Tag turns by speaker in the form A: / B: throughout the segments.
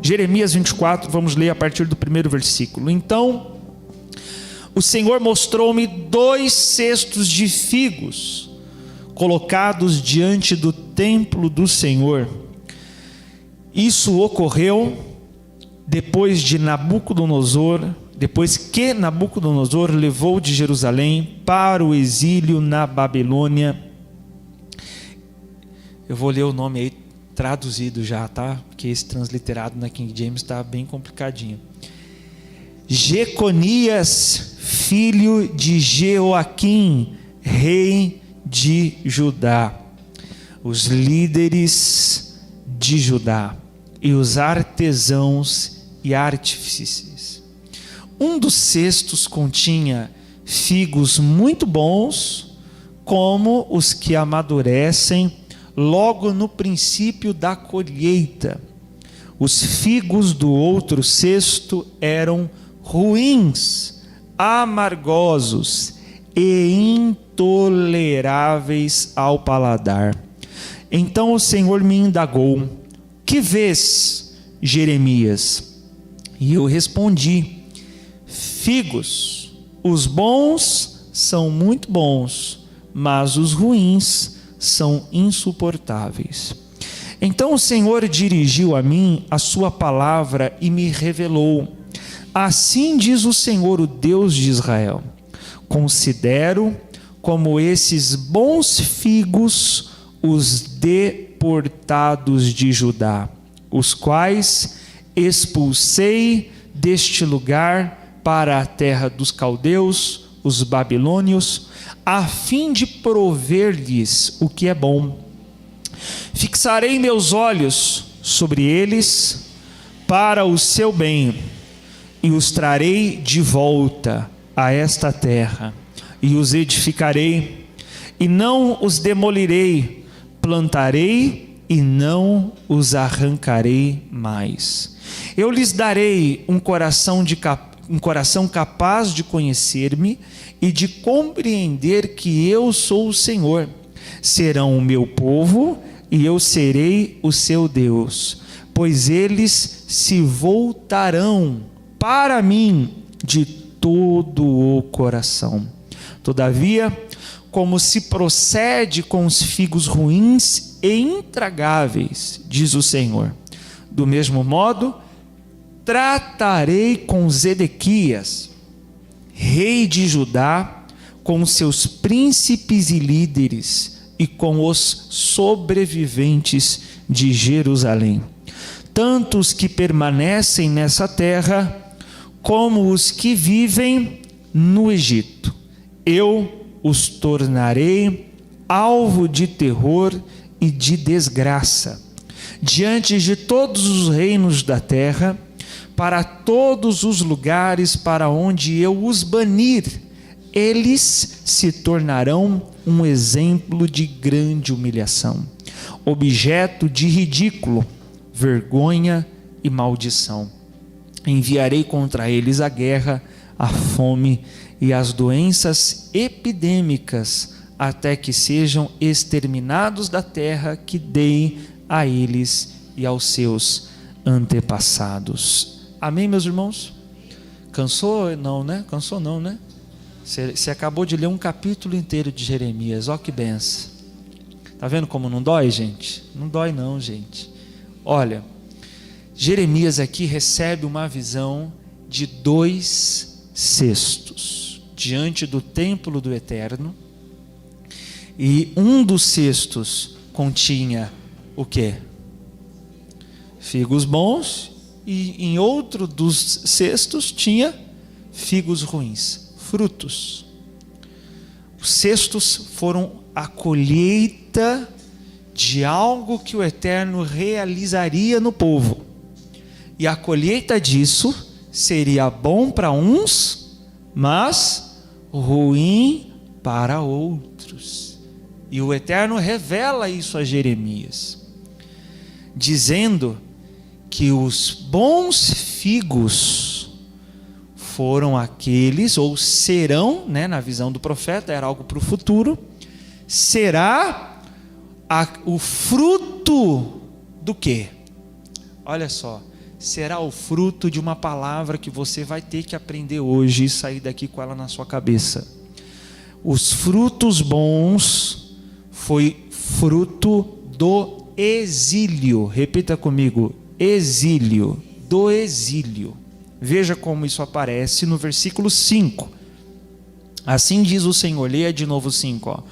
A: Jeremias 24, vamos ler a partir do primeiro versículo. Então, o Senhor mostrou-me 2 cestos de figos, colocados diante do templo do Senhor. Isso ocorreu depois que Nabucodonosor levou de Jerusalém para o exílio na Babilônia. Eu vou ler o nome aí traduzido já, tá? Porque esse transliterado na King James está bem complicadinho. Jeconias, filho de Jeoaquim, rei de Judá, os líderes de Judá e os artesãos e artífices. Um dos cestos continha figos muito bons, como os que amadurecem logo no princípio da colheita. Os figos do outro cesto eram ruins, amargosos e intoleráveis ao paladar. Então o Senhor me indagou: que vês, Jeremias? E eu respondi: figos. Os bons são muito bons, mas os ruins são insuportáveis. Então o Senhor dirigiu a mim a sua palavra e me revelou: assim diz o Senhor, o Deus de Israel: considero como esses bons figos os deportados de Judá, os quais expulsei deste lugar para a terra dos caldeus, os babilônios, a fim de prover-lhes o que é bom. Fixarei meus olhos sobre eles para o seu bem, e os trarei de volta a esta terra, e os edificarei, e não os demolirei, plantarei, e não os arrancarei mais. Eu lhes darei um coração capaz de conhecer-me e de compreender que eu sou o Senhor. Serão o meu povo e eu serei o seu Deus, pois eles se voltarão para mim de todo o coração. Todavia, como se procede com os figos ruins e intragáveis, diz o Senhor, do mesmo modo tratarei com Zedequias, rei de Judá, com seus príncipes e líderes, e com os sobreviventes de Jerusalém, tanto os que permanecem nessa terra, como os que vivem no Egito. Eu os tornarei alvo de terror e de desgraça, diante de todos os reinos da terra, para todos os lugares para onde eu os banir. Eles se tornarão um exemplo de grande humilhação, objeto de ridículo, vergonha e maldição. Enviarei contra eles a guerra, a fome e as doenças epidêmicas, até que sejam exterminados da terra que dei a eles e aos seus antepassados. Amém, meus irmãos? Cansou? Não, né? Cansou não, né? Você acabou de ler um capítulo inteiro de Jeremias. Ó que benção. Tá vendo como não dói, gente? Não dói não, gente. Olha, Jeremias aqui recebe uma visão de 2 cestos diante do templo do Eterno, e um dos cestos continha o quê? Figos bons, e em outro dos cestos tinha figos ruins, frutos. Os cestos foram a colheita de algo que o Eterno realizaria no povo, e a colheita disso seria bom para uns, mas ruim para outros. E o Eterno revela isso a Jeremias, dizendo que os bons figos foram aqueles, ou serão, né, na visão do profeta, era algo para o futuro, será o fruto do quê? Olha só, será o fruto de uma palavra que você vai ter que aprender hoje e sair daqui com ela na sua cabeça. Os frutos bons foi fruto do exílio. Repita comigo, exílio, do exílio. Veja como isso aparece no versículo 5. Assim diz o Senhor, leia de novo 5, ó.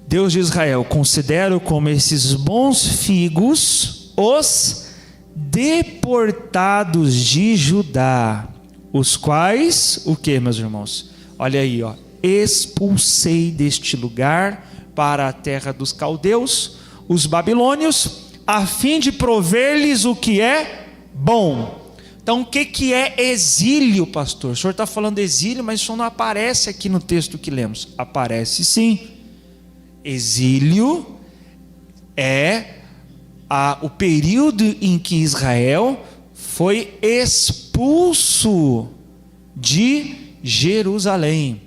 A: Deus de Israel, considero como esses bons figos os deportados de Judá, os quais, o que, meus irmãos? Olha aí, ó, expulsei deste lugar para a terra dos caldeus, os babilônios, a fim de prover-lhes o que é bom. Então, o que é exílio, pastor? O senhor está falando exílio, mas isso não aparece aqui no texto que lemos. Aparece sim. Exílio é o período em que Israel foi expulso de Jerusalém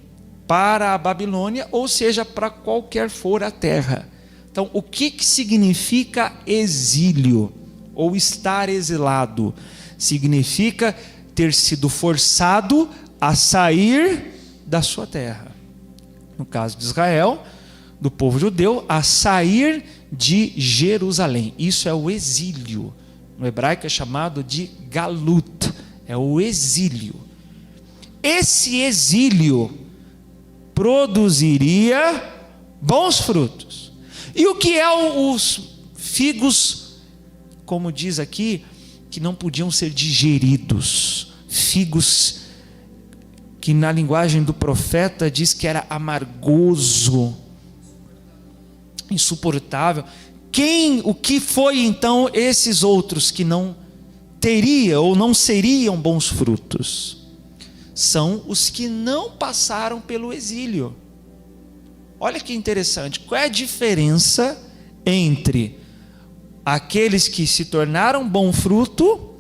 A: para a Babilônia, ou seja, para qualquer for a terra. Então, o que significa exílio ou estar exilado? Significa ter sido forçado a sair da sua terra. No caso de Israel, do povo judeu, a sair de Jerusalém. Isso é o exílio. No hebraico é chamado de galut. É o exílio. Esse exílio produziria bons frutos. E o que é os figos, como diz aqui, que não podiam ser digeridos? Figos que na linguagem do profeta diz que era amargoso, insuportável. O que foi então esses outros que não teriam ou não seriam bons frutos? São os que não passaram pelo exílio. Olha que interessante, qual é a diferença entre aqueles que se tornaram bom fruto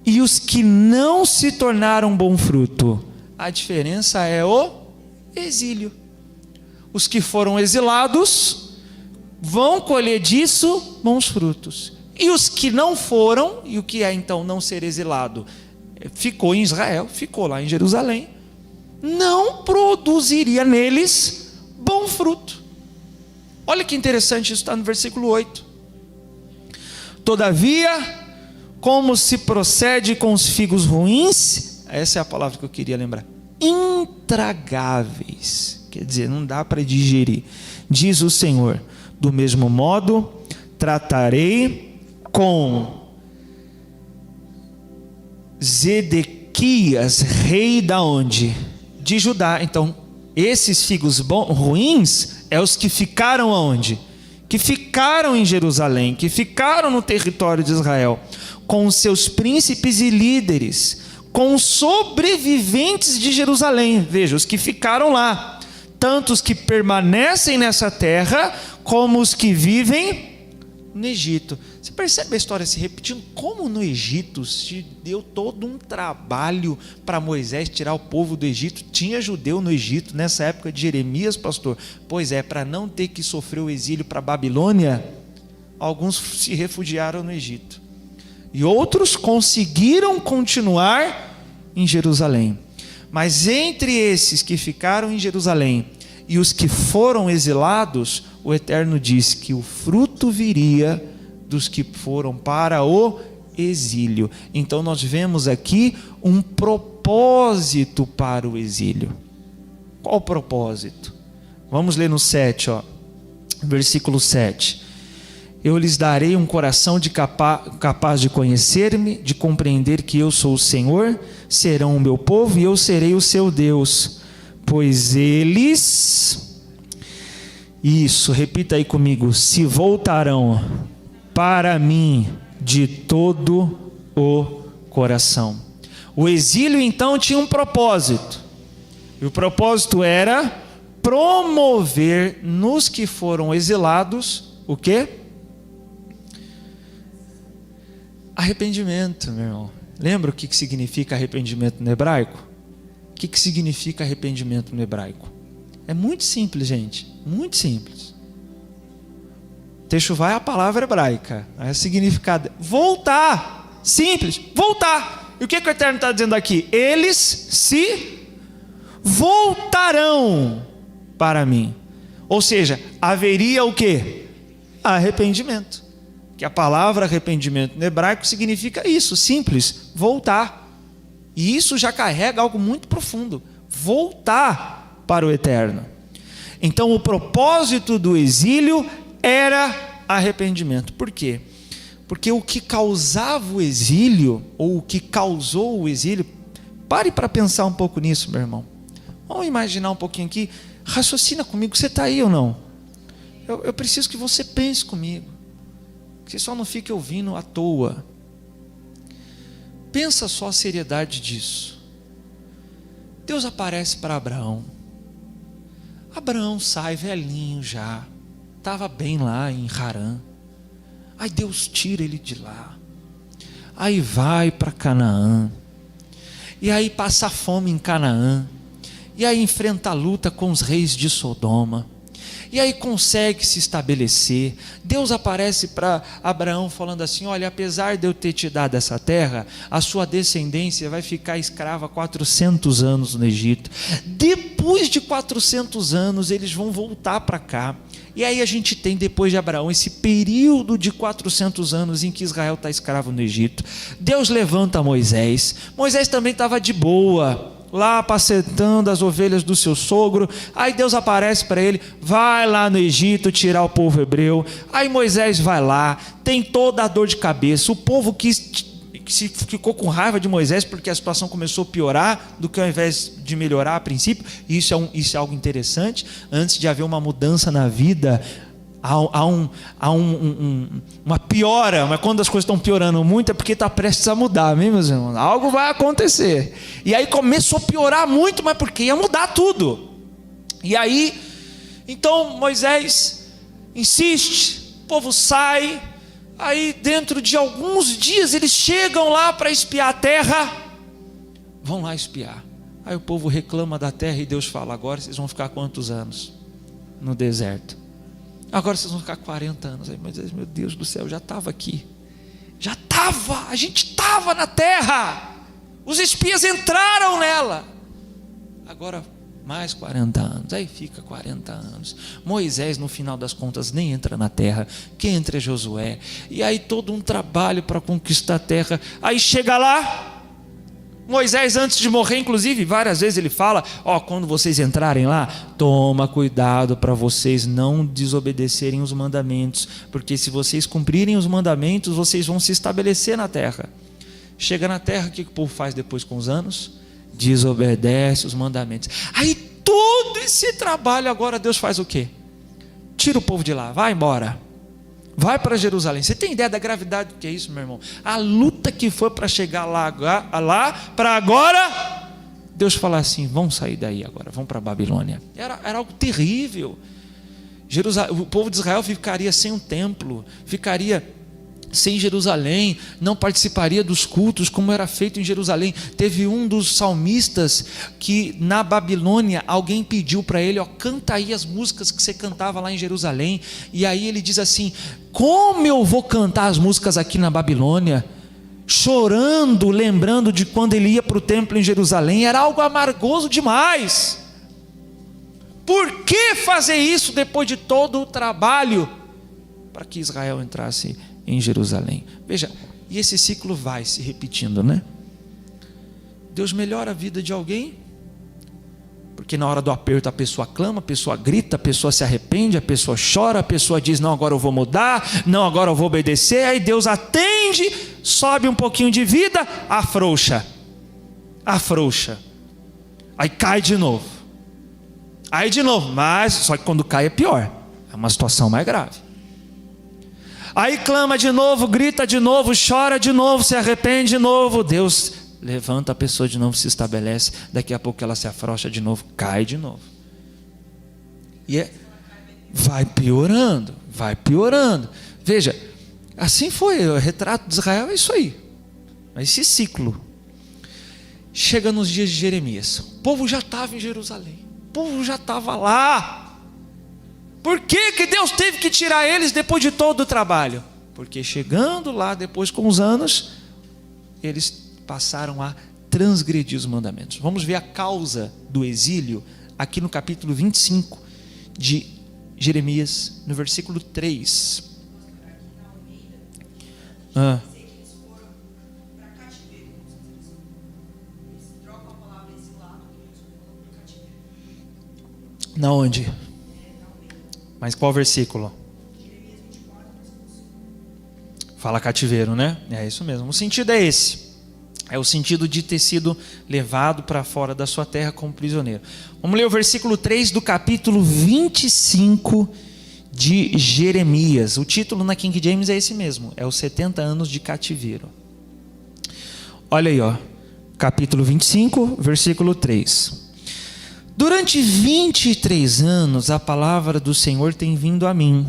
A: e os que não se tornaram bom fruto? A diferença é o exílio. Os que foram exilados vão colher disso bons frutos. E os que não foram, e o que é então não ser exilado? Ficou em Israel, ficou lá em Jerusalém, não produziria neles bom fruto. Olha que interessante, isso está no versículo 8. Todavia, como se procede com os figos ruins, essa é a palavra que eu queria lembrar, intragáveis, quer dizer, não dá para digerir, diz o Senhor, do mesmo modo, tratarei com Zedequias, rei da onde? De Judá. Então, esses figos ruins é os que ficaram aonde? Que ficaram em Jerusalém, que ficaram no território de Israel, com os seus príncipes e líderes, com os sobreviventes de Jerusalém. Veja, os que ficaram lá, tanto os que permanecem nessa terra, como os que vivem no Egito. Você percebe a história se repetindo? Como no Egito se deu todo um trabalho para Moisés tirar o povo do Egito. Tinha judeu no Egito nessa época de Jeremias, pastor. Pois é, para não ter que sofrer o exílio para a Babilônia, alguns se refugiaram no Egito. E outros conseguiram continuar em Jerusalém. Mas entre esses que ficaram em Jerusalém e os que foram exilados, o Eterno diz que o fruto viria dos que foram para o exílio. Então nós vemos aqui um propósito para o exílio. Qual o propósito? Vamos ler no 7, versículo 7. Eu lhes darei um coração capaz de conhecer-me, de compreender que eu sou o Senhor, serão o meu povo e eu serei o seu Deus, pois eles, isso, repita aí comigo, se voltarão para mim de todo o coração. O exílio então tinha um propósito, e o propósito era promover nos que foram exilados, o quê? Arrependimento, meu irmão. Lembra o que significa arrependimento no hebraico? O que significa arrependimento no hebraico? É muito simples, gente. Muito simples. Techuvá é a palavra hebraica. É o significado. Voltar. Simples. Voltar. E o que o Eterno está dizendo aqui? Eles se voltarão para mim. Ou seja, haveria o quê? Arrependimento. Que a palavra arrependimento no hebraico significa isso, simples, voltar. E isso já carrega algo muito profundo. Voltar para o Eterno. Então o propósito do exílio era arrependimento. Por quê? Porque o que causava o exílio, ou o que causou o exílio, pare para pensar um pouco nisso, meu irmão. Vamos imaginar um pouquinho aqui, raciocina comigo, você está aí ou não? Eu preciso que você pense comigo, que você só não fique ouvindo à toa. Pensa só a seriedade disso. Deus aparece para Abraão. Abraão sai velhinho já, estava bem lá em Harã. Aí Deus tira ele de lá, aí vai para Canaã, e aí passa fome em Canaã, e aí enfrenta a luta com os reis de Sodoma, e aí consegue se estabelecer. Deus aparece para Abraão falando assim: olha, apesar de eu ter te dado essa terra, a sua descendência vai ficar escrava 400 anos no Egito. Depois de 400 anos eles vão voltar para cá. E aí a gente tem, depois de Abraão, esse período de 400 anos em que Israel está escravo no Egito. Deus levanta Moisés. Moisés também estava de boa, lá apacentando as ovelhas do seu sogro. Aí Deus aparece para ele: vai lá no Egito tirar o povo hebreu. Aí Moisés vai lá, tem toda a dor de cabeça. O povo ficou com raiva de Moisés porque a situação começou a piorar do que ao invés de melhorar a princípio. Isso é algo interessante. Antes de haver uma mudança na vida, há uma piora. Mas quando as coisas estão piorando muito é porque está prestes a mudar, amém, meus irmãos? Algo vai acontecer. E aí começou a piorar muito, mas porque ia mudar tudo. E aí, então Moisés insiste, o povo sai. Aí dentro de alguns dias eles chegam lá para espiar a terra. Vão lá espiar. Aí o povo reclama da terra e Deus fala: agora vocês vão ficar quantos anos no deserto? Agora vocês vão ficar 40 anos. Aí Moisés: meu Deus do céu, já estava aqui. Já estava, a gente estava na terra. Os espias entraram nela. Agora mais 40 anos, aí fica 40 anos. Moisés, no final das contas, nem entra na terra. Quem entra é Josué. E aí todo um trabalho para conquistar a terra. Aí chega lá, Moisés, antes de morrer, inclusive, várias vezes ele fala: quando vocês entrarem lá, toma cuidado para vocês não desobedecerem os mandamentos, porque se vocês cumprirem os mandamentos, vocês vão se estabelecer na terra. Chega na terra, o que o povo faz depois com os anos? Desobedece os mandamentos. Aí todo esse trabalho, agora Deus faz o quê? Tira o povo de lá, vai embora, vai para Jerusalém. Você tem ideia da gravidade do que é isso, meu irmão? A luta que foi para chegar lá para agora Deus fala assim: vão sair daí agora, vão para a Babilônia. Era algo terrível. O povo de Israel ficaria sem um templo, ficaria sem Jerusalém, não participaria dos cultos como era feito em Jerusalém. Teve um dos salmistas que na Babilônia alguém pediu para ele: canta aí as músicas que você cantava lá em Jerusalém. E aí ele diz assim: como eu vou cantar as músicas aqui na Babilônia? Chorando, lembrando de quando ele ia para o templo em Jerusalém. Era algo amargoso demais. Por que fazer isso depois de todo o trabalho para que Israel entrasse em Jerusalém? Veja, e esse ciclo vai se repetindo, né? Deus melhora a vida de alguém, porque na hora do aperto a pessoa clama, a pessoa grita, a pessoa se arrepende, a pessoa chora, a pessoa diz: não, agora eu vou mudar, não, agora eu vou obedecer. Aí Deus atende, sobe um pouquinho de vida, afrouxa, aí cai de novo, aí de novo, mas só que quando cai é pior, é uma situação mais grave. Aí clama de novo, grita de novo, chora de novo, se arrepende de novo. Deus levanta a pessoa de novo, se estabelece. Daqui a pouco ela se afrouxa de novo, cai de novo. E vai piorando. Veja, assim foi. O retrato de Israel é isso aí. Esse ciclo. Chega nos dias de Jeremias. O povo já estava em Jerusalém. povo já estava lá. Por que Deus teve que tirar eles depois de todo o trabalho? Porque chegando lá, depois com os anos, eles passaram a transgredir os mandamentos. Vamos ver a causa do exílio aqui no capítulo 25 de Jeremias, no versículo 3. Na onde? Mas qual versículo? Fala cativeiro, né? É isso mesmo. O sentido é esse. É o sentido de ter sido levado para fora da sua terra como prisioneiro. Vamos ler o versículo 3 do capítulo 25 de Jeremias. O título na King James é esse mesmo. É os 70 anos de cativeiro. Olha aí, ó. Capítulo 25, versículo 3. Durante 23 anos a palavra do Senhor tem vindo a mim,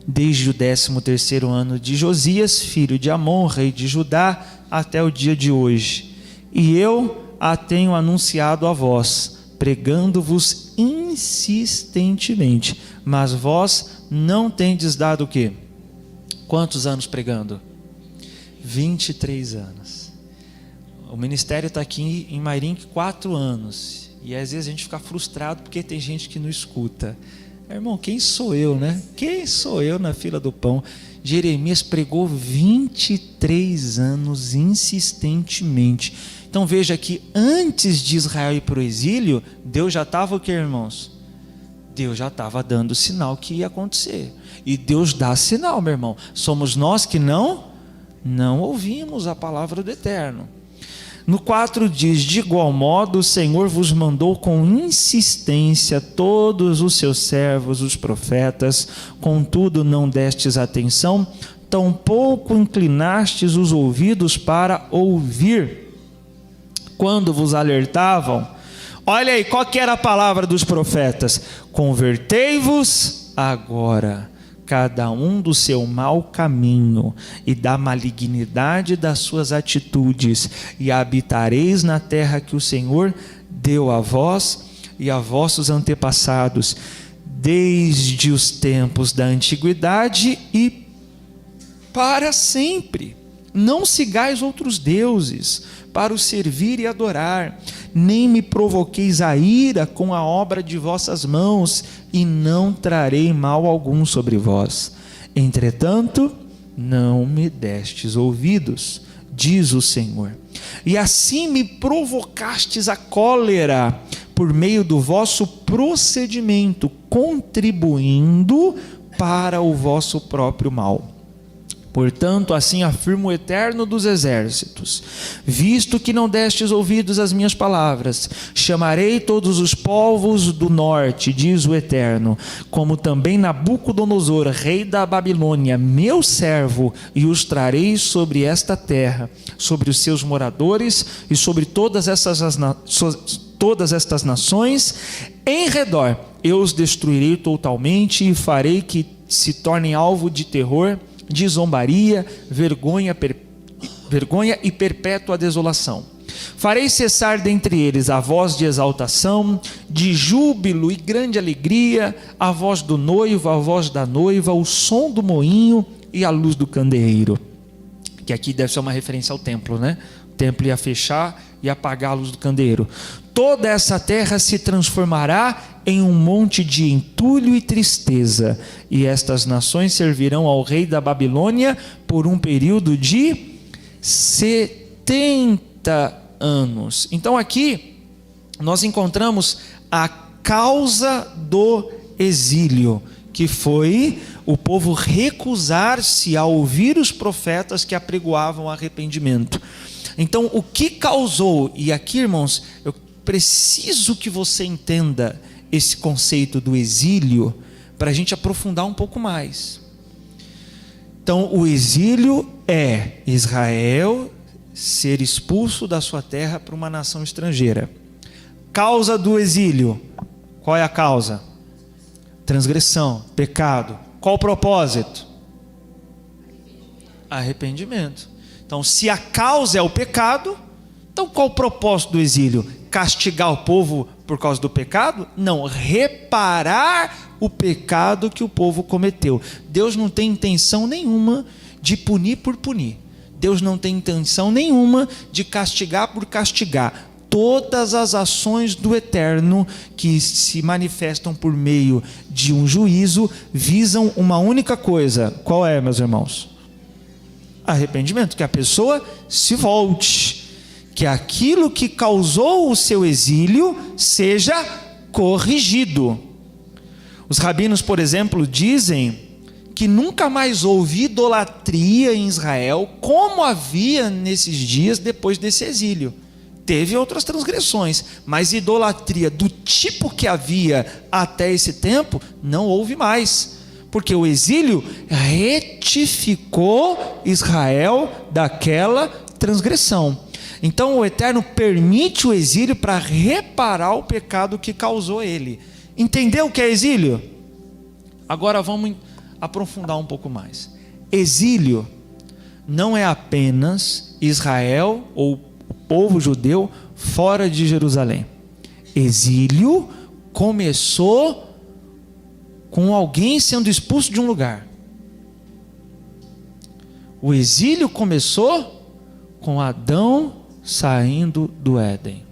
A: desde o 13º ano de Josias, filho de Amon, rei de Judá, até o dia de hoje. E eu a tenho anunciado a vós, pregando-vos insistentemente. Mas vós não tendes dado o quê? Quantos anos pregando? 23 anos. O ministério está aqui em Mairink 4 anos. E às vezes a gente fica frustrado porque tem gente que não escuta. Irmão, quem sou eu, né? Quem sou eu na fila do pão? Jeremias pregou 23 anos insistentemente. Então veja que antes de Israel ir para o exílio, Deus já estava o que, irmãos? Deus já estava dando sinal que ia acontecer. E Deus dá sinal, meu irmão. Somos nós que não ouvimos a palavra do Eterno. No 4 diz: de igual modo o Senhor vos mandou com insistência todos os seus servos, os profetas, contudo não destes atenção, tampouco inclinastes os ouvidos para ouvir. Quando vos alertavam, olha aí, qual que era a palavra dos profetas? Convertei-vos agora, cada um do seu mau caminho e da malignidade das suas atitudes, e habitareis na terra que o Senhor deu a vós e a vossos antepassados, desde os tempos da antiguidade e para sempre. Não sigais outros deuses para os servir e adorar, nem me provoqueis a ira com a obra de vossas mãos, e não trarei mal algum sobre vós. Entretanto, não me destes ouvidos, diz o Senhor. E assim me provocastes a cólera por meio do vosso procedimento, contribuindo para o vosso próprio mal. Portanto, assim afirma o Eterno dos Exércitos: visto que não destes ouvidos às minhas palavras, chamarei todos os povos do norte, diz o Eterno, como também Nabucodonosor, rei da Babilônia, meu servo, e os trarei sobre esta terra, sobre os seus moradores e sobre todas estas nações em redor. Eu os destruirei totalmente e farei que se tornem alvo de terror, de zombaria, vergonha e perpétua desolação. Farei cessar dentre eles a voz de exaltação, de júbilo e grande alegria, a voz do noivo, a voz da noiva, o som do moinho e a luz do candeeiro. Que aqui deve ser uma referência ao templo, né? O templo ia fechar e apagar a luz do candeeiro. Toda essa terra se transformará em um monte de entulho e tristeza, e estas nações servirão ao rei da Babilônia por um período de 70 anos. Então aqui nós encontramos a causa do exílio, que foi o povo recusar-se a ouvir os profetas que apregoavam arrependimento. Então o que causou, e aqui, irmãos, eu preciso que você entenda esse conceito do exílio para a gente aprofundar um pouco mais. Então o exílio é Israel ser expulso da sua terra para uma nação estrangeira. Causa do exílio, qual é a causa? Transgressão, pecado. Qual o propósito? Arrependimento. Então se a causa é o pecado, então qual o propósito do exílio? Castigar o povo por causa do pecado? Não, reparar o pecado que o povo cometeu. Deus não tem intenção nenhuma de punir por punir. Deus não tem intenção nenhuma de castigar por castigar. Todas as ações do Eterno que se manifestam por meio de um juízo visam uma única coisa. Qual é, meus irmãos? Arrependimento, que a pessoa se volte, que aquilo que causou o seu exílio seja corrigido. Os rabinos, por exemplo, dizem que nunca mais houve idolatria em Israel como havia nesses dias depois desse exílio. Teve outras transgressões, mas idolatria do tipo que havia até esse tempo não houve mais, porque o exílio retificou Israel daquela transgressão. Então o Eterno permite o exílio para reparar o pecado que causou ele. Entendeu o que é exílio? Agora vamos aprofundar um pouco mais. Exílio não é apenas Israel ou o povo judeu fora de Jerusalém. Exílio começou com alguém sendo expulso de um lugar. O exílio começou com Adão saindo do Éden.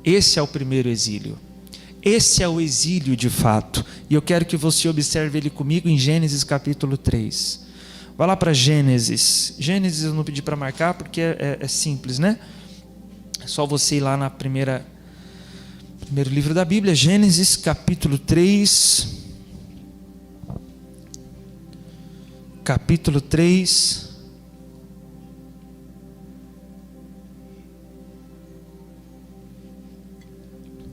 A: Esse é o primeiro exílio. Esse é o exílio de fato. E eu quero que você observe ele comigo em Gênesis capítulo 3. Vai lá para Gênesis. Gênesis eu não pedi para marcar porque é simples, né? É só você ir lá na primeiro livro da Bíblia, Gênesis capítulo 3. Capítulo 3.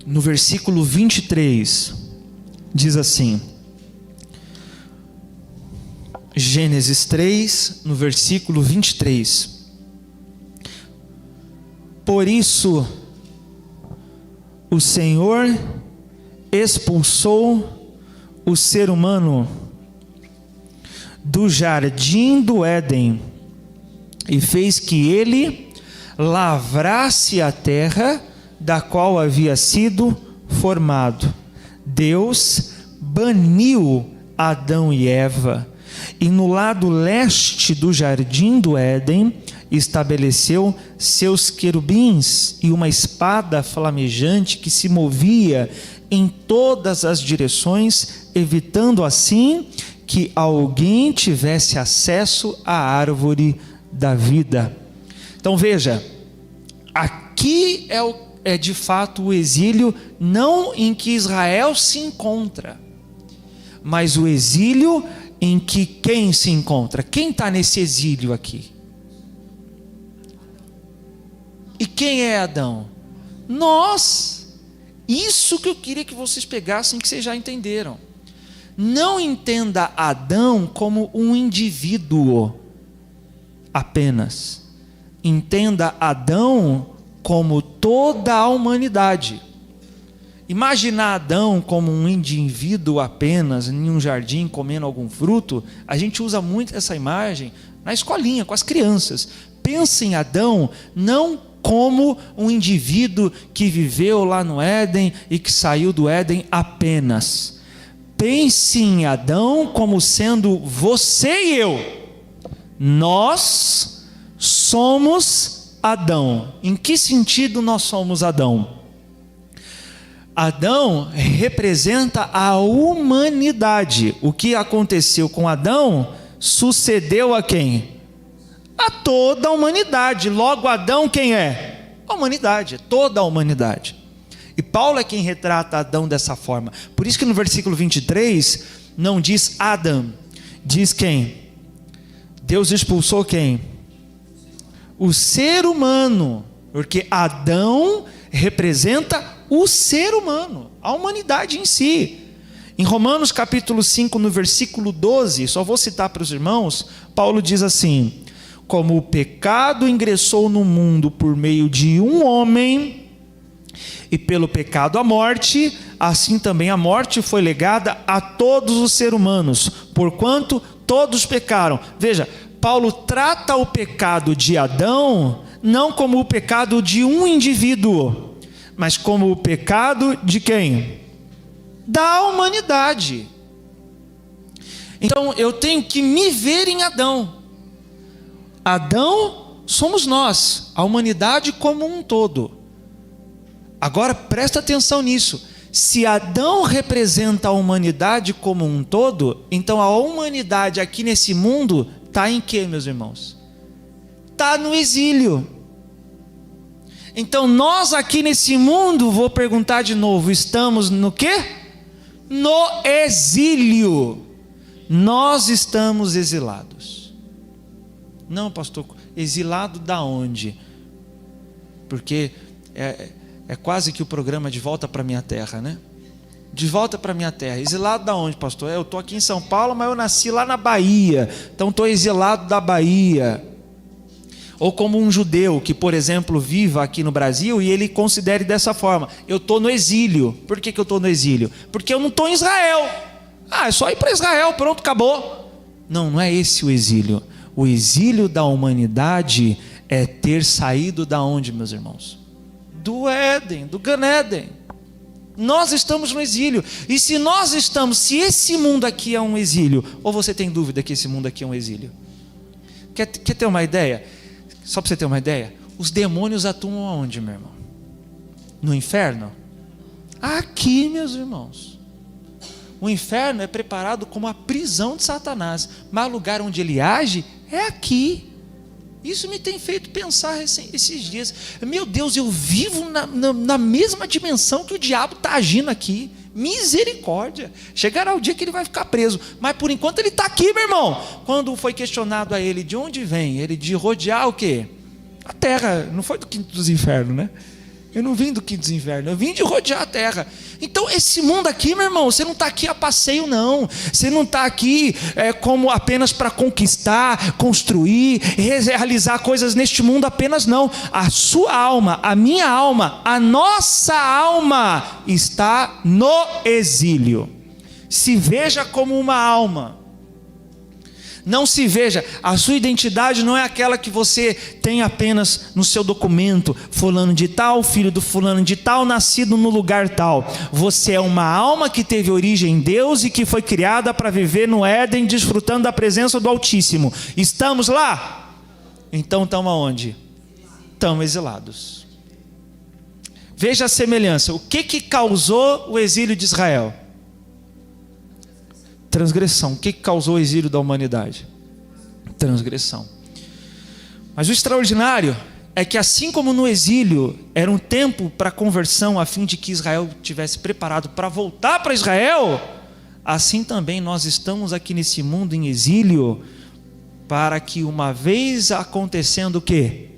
A: No versículo 23, diz assim, Gênesis 3, no versículo 23, por isso o Senhor expulsou o ser humano do jardim do Éden e fez que ele lavrasse a terra da qual havia sido formado. Deus baniu Adão e Eva e no lado leste do jardim do Éden estabeleceu seus querubins e uma espada flamejante que se movia em todas as direções, evitando assim que alguém tivesse acesso à árvore da vida. Então veja, aqui é de fato o exílio, não em que Israel se encontra, mas o exílio em que quem se encontra? Quem está nesse exílio aqui? E quem é Adão? Nós. Isso que eu queria que vocês pegassem, que vocês já entenderam. Não entenda Adão como um indivíduo apenas. Entenda Adão como toda a humanidade. Imaginar Adão como um indivíduo apenas em um jardim comendo algum fruto, a gente usa muito essa imagem na escolinha com as crianças. Pensa em Adão não como um indivíduo que viveu lá no Éden e que saiu do Éden apenas. Pense em Adão como sendo você e eu. Nós somos Adão. Em que sentido nós somos Adão? Adão representa a humanidade. O que aconteceu com Adão sucedeu a quem? A toda a humanidade. Logo, Adão quem é? A humanidade, toda a humanidade. E Paulo é quem retrata Adão dessa forma. Por isso que no versículo 23 não diz Adão, diz quem? Deus expulsou quem? O ser humano, porque Adão representa o ser humano, a humanidade em si. Em Romanos capítulo 5, no versículo 12, só vou citar para os irmãos, Paulo diz assim: como o pecado ingressou no mundo por meio de um homem, e pelo pecado a morte, assim também a morte foi legada a todos os seres humanos, porquanto todos pecaram. Veja, Paulo trata o pecado de Adão não como o pecado de um indivíduo, mas como o pecado de quem? Da humanidade. Então eu tenho que me ver em Adão. Adão somos nós, a humanidade como um todo. Agora presta atenção nisso. Se Adão representa a humanidade como um todo, então a humanidade aqui nesse mundo está em quê, meus irmãos? Está no exílio. Então nós aqui nesse mundo, vou perguntar de novo, estamos no quê? No exílio. Nós estamos exilados. Não, pastor, exilado da onde? Porque é quase que o programa De Volta para Minha Terra, né? De volta para minha terra. Exilado da onde, pastor? Eu estou aqui em São Paulo, mas eu nasci lá na Bahia, então estou exilado da Bahia. Ou como um judeu que, por exemplo, viva aqui no Brasil e ele considere dessa forma: eu estou no exílio. Por que eu estou no exílio? Porque eu não estou em Israel. É só ir para Israel, pronto, acabou. Não é esse o exílio. O exílio da humanidade é ter saído da onde, meus irmãos? Do Éden, do Gan Éden. Nós estamos no exílio. E se nós estamos, se esse mundo aqui é um exílio, ou você tem dúvida que esse mundo aqui é um exílio? Quer ter uma ideia? Só para você ter uma ideia, os demônios atuam aonde, meu irmão? No inferno? Aqui, meus irmãos. O inferno é preparado como a prisão de Satanás, mas o lugar onde ele age é aqui. Isso me tem feito pensar esses dias. Meu Deus, eu vivo na mesma dimensão que o diabo está agindo aqui. Misericórdia. Chegará o dia que ele vai ficar preso, mas por enquanto ele está aqui, meu irmão. Quando foi questionado a ele de onde vem, ele de rodear o quê? A terra. Não foi do quinto dos infernos, né? Eu não vim do quinto dos infernos, eu vim de rodear a terra. Então esse mundo aqui, meu irmão, você não está aqui a passeio não. Você não está aqui como apenas para conquistar, construir, realizar coisas neste mundo apenas, não. A sua alma, a minha alma, a nossa alma está no exílio. Se veja como uma alma. Não se veja, a sua identidade não é aquela que você tem apenas no seu documento, fulano de tal, filho do fulano de tal, nascido no lugar tal. Você é uma alma que teve origem em Deus e que foi criada para viver no Éden, desfrutando da presença do Altíssimo. Estamos lá? Então estamos aonde? Estamos exilados. Veja a semelhança. O que causou o exílio de Israel? Transgressão. O que causou o exílio da humanidade? Transgressão. Mas o extraordinário é que, assim como no exílio era um tempo para conversão, a fim de que Israel tivesse preparado para voltar para Israel, assim também nós estamos aqui nesse mundo em exílio, para que uma vez acontecendo o quê?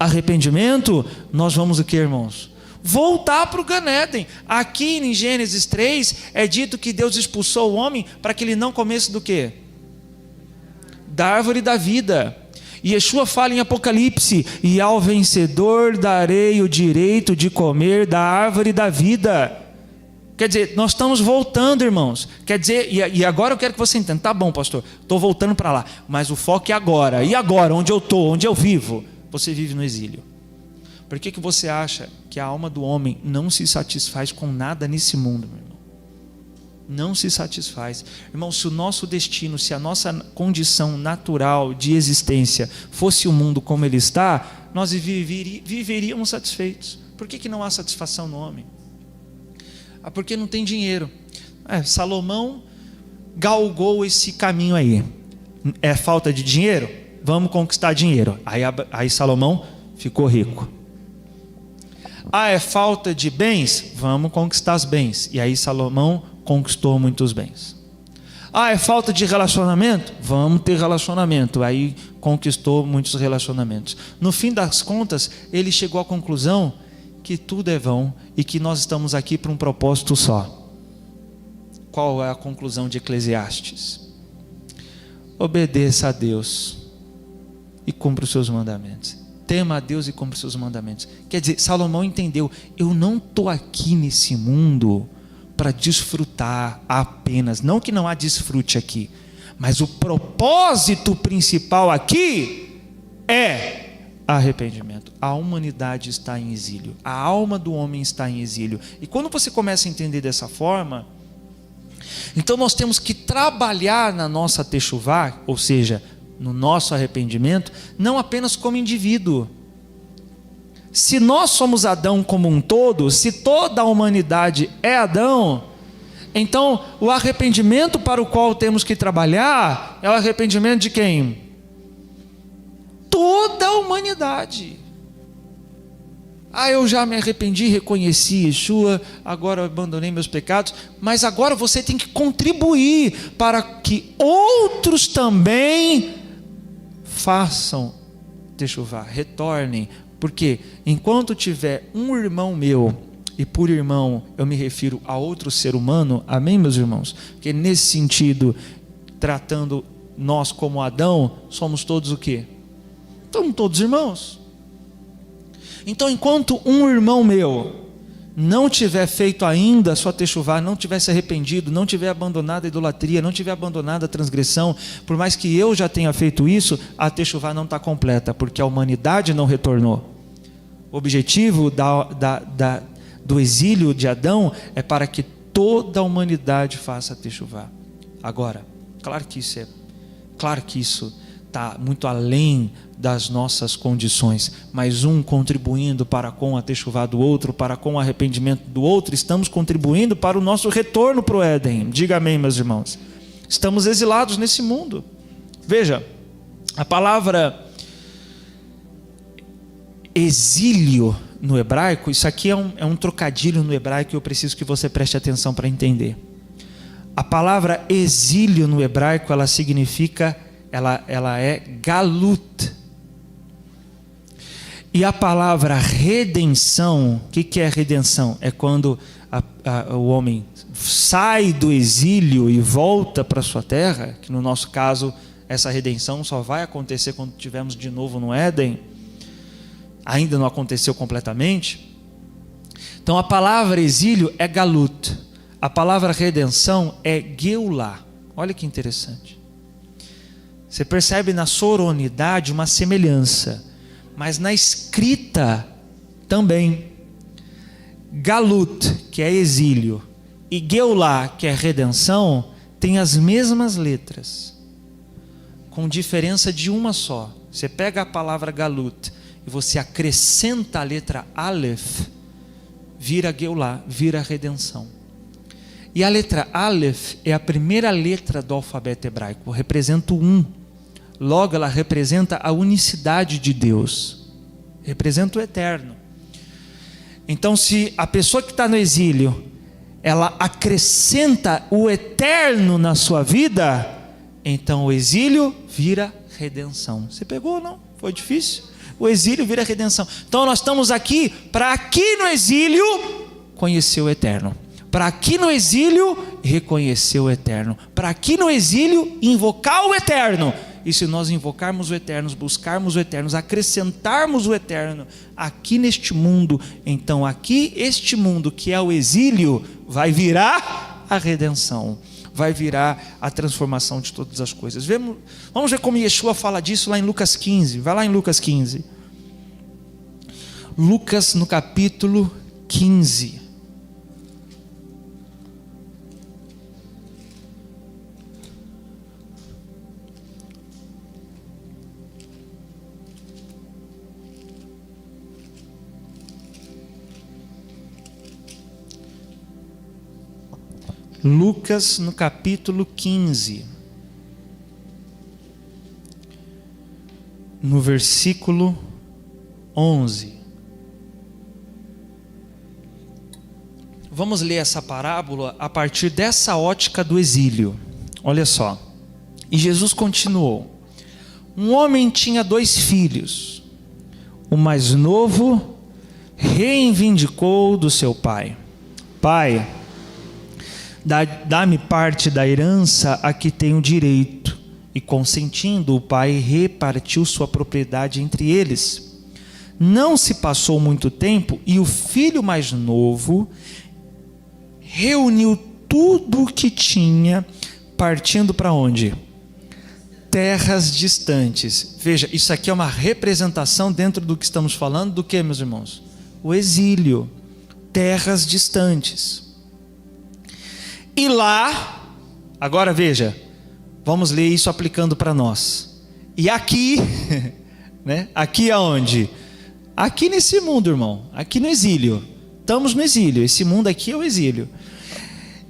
A: Arrependimento, nós vamos o quê, irmãos? Voltar para o Gan Éden. Aqui em Gênesis 3 é dito que Deus expulsou o homem para que ele não comesse do quê? Da árvore da vida. E Yeshua fala em Apocalipse: e ao vencedor darei o direito de comer da árvore da vida. Quer dizer, nós estamos voltando, irmãos. Quer dizer, e agora eu quero que você entenda. Tá bom, pastor, estou voltando para lá, mas o foco é agora. E agora, onde eu estou, onde eu vivo? Você vive no exílio. Por que você acha que a alma do homem não se satisfaz com nada nesse mundo, meu irmão? Não se satisfaz. Irmão, se o nosso destino, se a nossa condição natural de existência fosse o mundo como ele está, nós viveríamos satisfeitos. Por que não há satisfação no homem? Porque não tem dinheiro. Salomão galgou esse caminho aí. É falta de dinheiro? Vamos conquistar dinheiro. Aí Salomão ficou rico. É falta de bens? Vamos conquistar os bens. E aí Salomão conquistou muitos bens. É falta de relacionamento? Vamos ter relacionamento. Aí conquistou muitos relacionamentos. No fim das contas, ele chegou à conclusão que tudo é vão e que nós estamos aqui para um propósito só. Qual é a conclusão de Eclesiastes? Obedeça a Deus e cumpra os seus mandamentos. Tema a Deus e cumpra os seus mandamentos. Quer dizer, Salomão entendeu: eu não estou aqui nesse mundo para desfrutar apenas. Não que não há desfrute aqui, mas o propósito principal aqui é arrependimento. A humanidade está em exílio. A alma do homem está em exílio. E quando você começa a entender dessa forma, então nós temos que trabalhar na nossa techuvá, ou seja, no nosso arrependimento, não apenas como indivíduo. Se nós somos Adão como um todo, se toda a humanidade é Adão, então o arrependimento para o qual temos que trabalhar é o arrependimento de quem? Toda a humanidade. Eu já me arrependi, reconheci Yeshua, agora eu abandonei meus pecados, mas agora você tem que contribuir para que outros também façam techuvá, retornem, porque enquanto tiver um irmão meu, e por irmão eu me refiro a outro ser humano, amém, meus irmãos? Porque nesse sentido, tratando nós como Adão, somos todos o quê? Somos todos irmãos. Então, enquanto um irmão meu não tiver feito ainda a sua techuvá, não tiver se arrependido, não tiver abandonado a idolatria, não tiver abandonado a transgressão, por mais que eu já tenha feito isso, a techuvá não está completa, porque a humanidade não retornou. O objetivo do exílio de Adão é para que toda a humanidade faça a techuvá. Agora, claro que isso está muito além das nossas condições, mas um contribuindo para com a techuvá do outro, para com o arrependimento do outro, estamos contribuindo para o nosso retorno para o Éden. Diga amém, meus irmãos. Estamos exilados nesse mundo. Veja, a palavra exílio no hebraico, isso aqui é um trocadilho no hebraico e eu preciso que você preste atenção para entender. A palavra exílio no hebraico, ela significa, ela é galut. E a palavra redenção, o que é redenção? É quando o homem sai do exílio e volta para a sua terra, que no nosso caso, essa redenção só vai acontecer quando estivermos de novo no Éden. Ainda não aconteceu completamente. Então a palavra exílio é galut. A palavra redenção é geulá. Olha que interessante. Você percebe na soronidade uma semelhança, mas na escrita também. Galut, que é exílio, e geulá, que é redenção, tem as mesmas letras, com diferença de uma só. Você pega a palavra galut e você acrescenta a letra Aleph, vira geulá, vira redenção. E a letra Aleph é a primeira letra do alfabeto hebraico, representa o 1. Logo, ela representa a unicidade de Deus, representa o eterno. Então, se a pessoa que está no exílio, ela acrescenta o eterno na sua vida, então o exílio vira redenção. Você pegou ou não? Foi difícil? O exílio vira redenção. Então nós estamos aqui para aqui no exílio conhecer o eterno, para aqui no exílio reconhecer o eterno, para aqui no exílio invocar o eterno. E se nós invocarmos o eterno, buscarmos o eterno, acrescentarmos o eterno aqui neste mundo, então aqui este mundo que é o exílio vai virar a redenção, vai virar a transformação de todas as coisas. Vamos ver como Yeshua fala disso lá em Lucas 15. Vai lá em Lucas 15. Lucas no capítulo 15. Lucas no capítulo 15, no versículo 11. Vamos ler essa parábola a partir dessa ótica do exílio. Olha só. E Jesus continuou: um homem tinha 2 filhos. O mais novo reivindicou do seu pai: pai, dá-me parte da herança a que tenho direito. E consentindo, o pai repartiu sua propriedade entre eles. Não se passou muito tempo e o filho mais novo reuniu tudo o que tinha, partindo para onde? terras distantes. Veja, isso aqui é uma representação dentro do que estamos falando, do que, meus irmãos? O exílio, terras distantes. E lá, agora veja, vamos ler isso aplicando para nós. E aqui, né? Aqui aonde? Aqui nesse mundo, irmão, aqui no exílio. Estamos no exílio, esse mundo aqui é o exílio.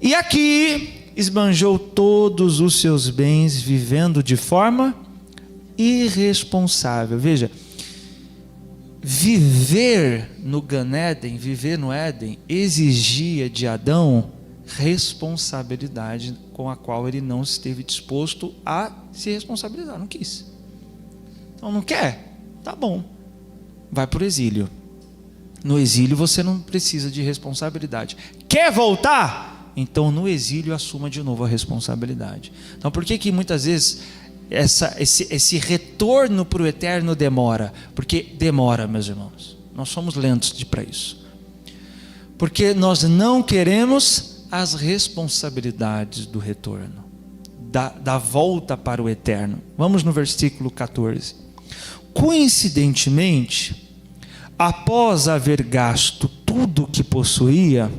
A: E aqui esbanjou todos os seus bens, vivendo de forma irresponsável. Veja, viver no Gan Éden, viver no Éden, exigia de Adão responsabilidade com a qual ele não esteve disposto a se responsabilizar, não quis. Então não quer? Tá bom, vai para o exílio. No exílio você não precisa de responsabilidade. Quer voltar? Então no exílio assuma de novo a responsabilidade. Então por que muitas vezes esse retorno para o eterno demora? Porque demora, meus irmãos. Nós somos lentos para isso. Porque nós não queremos as responsabilidades do retorno, da volta para o eterno. Vamos no versículo 14. Coincidentemente, após haver gasto tudo o que possuía,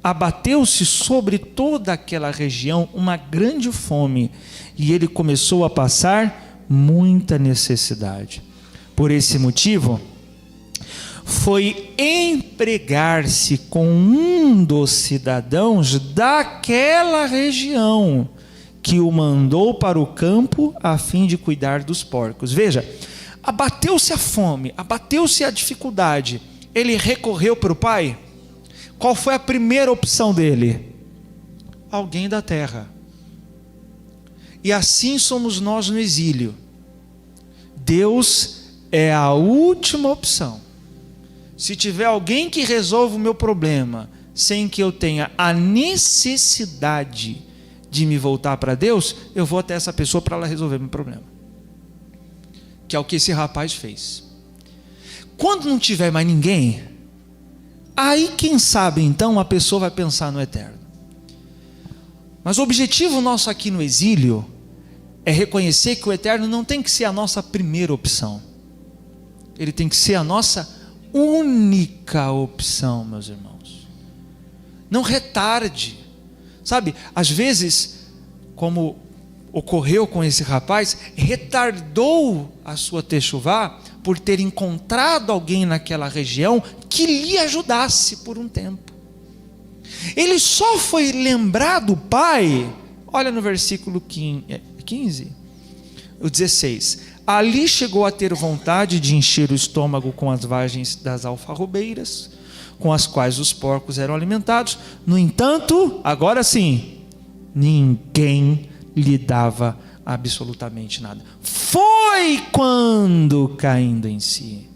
A: abateu-se sobre toda aquela região uma grande fome, e ele começou a passar muita necessidade. Por esse motivo, foi empregar-se com um dos cidadãos daquela região, que o mandou para o campo a fim de cuidar dos porcos. Veja, abateu-se a fome, abateu-se a dificuldade, ele recorreu para o pai. Qual foi a primeira opção dele? Alguém da terra. E assim somos nós no exílio. Deus é a última opção. Se tiver alguém que resolva o meu problema, sem que eu tenha a necessidade de me voltar para Deus, eu vou até essa pessoa para ela resolver meu problema. Que é o que esse rapaz fez. Quando não tiver mais ninguém, aí quem sabe então a pessoa vai pensar no eterno. Mas o objetivo nosso aqui no exílio é reconhecer que o eterno não tem que ser a nossa primeira opção. Ele tem que ser a nossa única opção, meus irmãos. Não retarde. Sabe, às vezes, como ocorreu com esse rapaz, retardou a sua techuvá por ter encontrado alguém naquela região que lhe ajudasse por um tempo. Ele só foi lembrar do pai, olha no versículo 15, o 16. Ali chegou a ter vontade de encher o estômago com as vagens das alfarrobeiras, com as quais os porcos eram alimentados. No entanto, agora sim, ninguém lhe dava absolutamente nada. Foi quando caindo em si.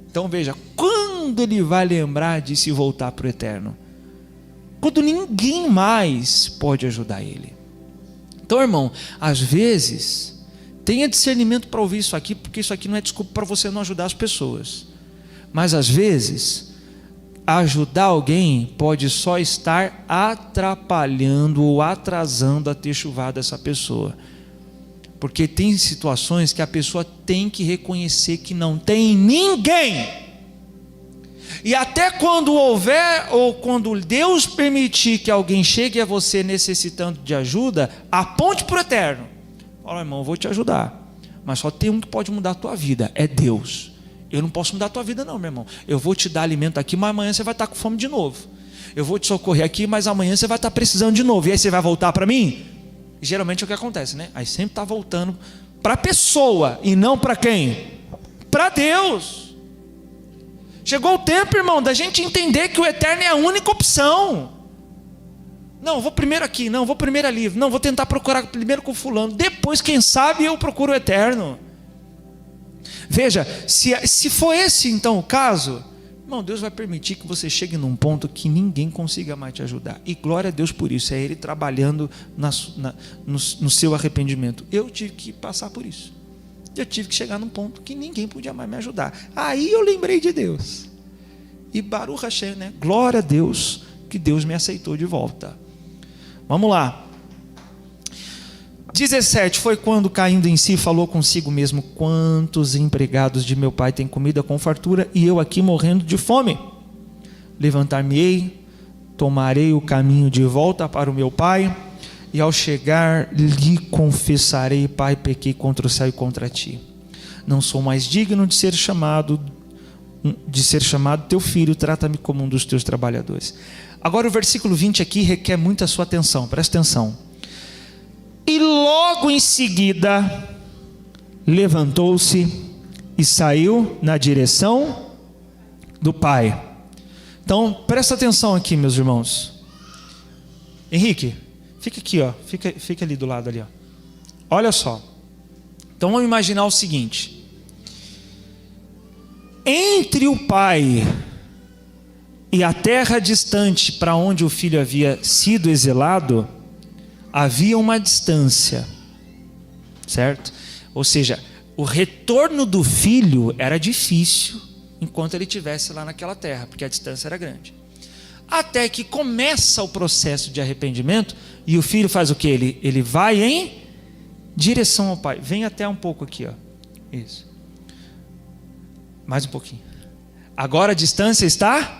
A: Então veja, quando ele vai lembrar de se voltar para o eterno? Quando ninguém mais pode ajudar ele. Então, irmão, às vezes, tenha discernimento para ouvir isso aqui, porque isso aqui não é desculpa para você não ajudar as pessoas. Mas às vezes, ajudar alguém pode só estar atrapalhando ou atrasando a techuvá dessa pessoa. Porque tem situações que a pessoa tem que reconhecer que não tem ninguém. E até quando houver, ou quando Deus permitir que alguém chegue a você necessitando de ajuda, aponte para o eterno. Fala, irmão, eu vou te ajudar, mas só tem um que pode mudar a tua vida, é Deus. Eu não posso mudar a tua vida não, meu irmão. Eu vou te dar alimento aqui, mas amanhã você vai estar com fome de novo. Eu vou te socorrer aqui, mas amanhã você vai estar precisando de novo. E aí você vai voltar para mim? E geralmente é o que acontece, né? Aí sempre está voltando para a pessoa, e não para quem? Para Deus. Chegou o tempo, irmão, da gente entender que o eterno é a única opção. Não, vou primeiro aqui, não, vou primeiro ali, não, vou tentar procurar primeiro com fulano, depois, quem sabe, eu procuro o eterno. Veja, se for esse então o caso, irmão, Deus vai permitir que você chegue num ponto que ninguém consiga mais te ajudar. E glória a Deus por isso, é Ele trabalhando no seu arrependimento. Eu tive que passar por isso. Eu tive que chegar num ponto que ninguém podia mais me ajudar. Aí eu lembrei de Deus. E Baruch Hashem, né? Glória a Deus, que Deus me aceitou de volta. Vamos lá. 17, foi quando, caindo em si, falou consigo mesmo: quantos empregados de meu pai têm comida com fartura, e eu aqui morrendo de fome? Levantar-me-ei, tomarei o caminho de volta para o meu pai, e ao chegar lhe confessarei: Pai, pequei contra o céu e contra ti. Não sou mais digno de ser chamado teu filho, trata-me como um dos teus trabalhadores. Agora o versículo 20 aqui requer muita sua atenção, presta atenção. E logo em seguida levantou-se e saiu na direção do pai. Então presta atenção aqui, meus irmãos. Henrique, fica aqui, ó, fica ali do lado ali, ó. Olha só. Então vamos imaginar o seguinte: entre o pai e a terra distante para onde o filho havia sido exilado, havia uma distância, certo? Ou seja, o retorno do filho era difícil enquanto ele estivesse lá naquela terra, porque a distância era grande. Até que começa o processo de arrependimento e o filho faz o que? Ele vai em direção ao pai. Vem até um pouco aqui, ó. Isso. Mais um pouquinho. Agora a distância está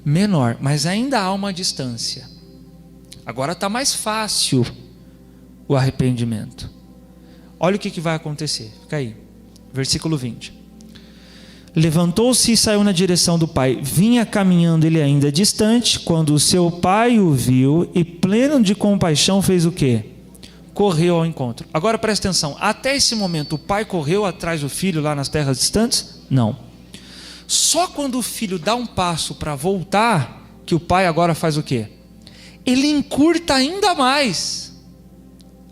A: menor, mas ainda há uma distância. Agora está mais fácil o arrependimento. Olha o que vai acontecer. Fica aí. Versículo 20. Levantou-se e saiu na direção do pai. Vinha caminhando ele ainda distante, quando o seu pai o viu e, pleno de compaixão, fez o quê? Correu ao encontro. Agora presta atenção. Até esse momento o pai correu atrás do filho lá nas terras distantes? Não. Só quando o filho dá um passo para voltar, que o pai agora faz o quê? Ele encurta ainda mais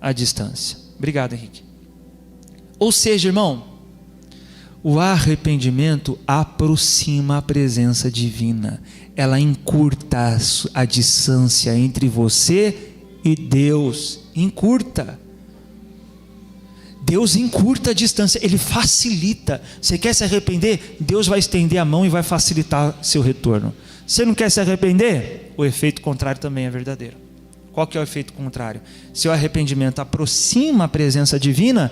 A: a distância. Obrigado, Henrique. Ou seja, irmão, o arrependimento aproxima a presença divina. Ela encurta a distância entre você e Deus. Encurta. Deus encurta a distância, Ele facilita. Você quer se arrepender? Deus vai estender a mão e vai facilitar seu retorno. Você não quer se arrepender? O efeito contrário também é verdadeiro. Qual que é o efeito contrário? Se o arrependimento aproxima a presença divina,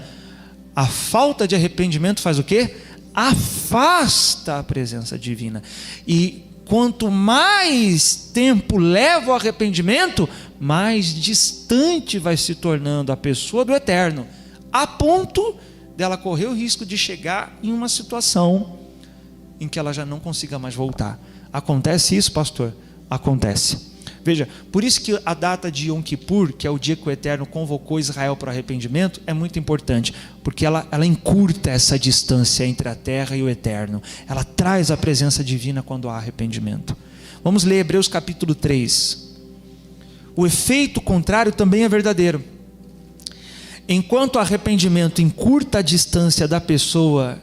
A: a falta de arrependimento faz o quê? Afasta a presença divina. E quanto mais tempo leva o arrependimento, mais distante vai se tornando a pessoa do eterno, a ponto dela correr o risco de chegar em uma situação em que ela já não consiga mais voltar. Acontece isso, pastor? Acontece. Veja, por isso que a data de Yom Kippur, que é o dia que o Eterno convocou Israel para o arrependimento, é muito importante, porque ela encurta essa distância entre a terra e o Eterno. Ela traz a presença divina quando há arrependimento. Vamos ler Hebreus capítulo 3. O efeito contrário também é verdadeiro. Enquanto o arrependimento encurta a distância da pessoa,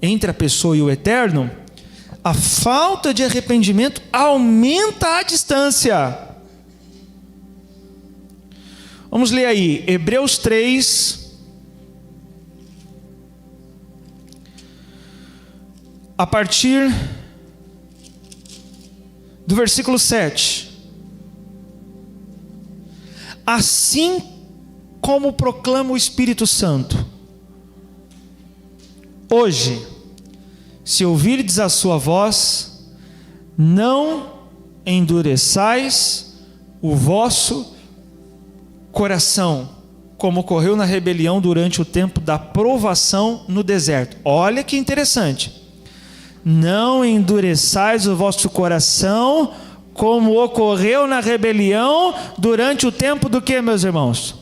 A: entre a pessoa e o Eterno, a falta de arrependimento aumenta a distância. Vamos ler aí, Hebreus 3, a partir do versículo 7. Assim como proclama o Espírito Santo, hoje, se ouvirdes a sua voz, não endureçais o vosso coração, como ocorreu na rebelião durante o tempo da provação no deserto. Olha que interessante. Não endureçais o vosso coração, como ocorreu na rebelião durante o tempo do que, meus irmãos?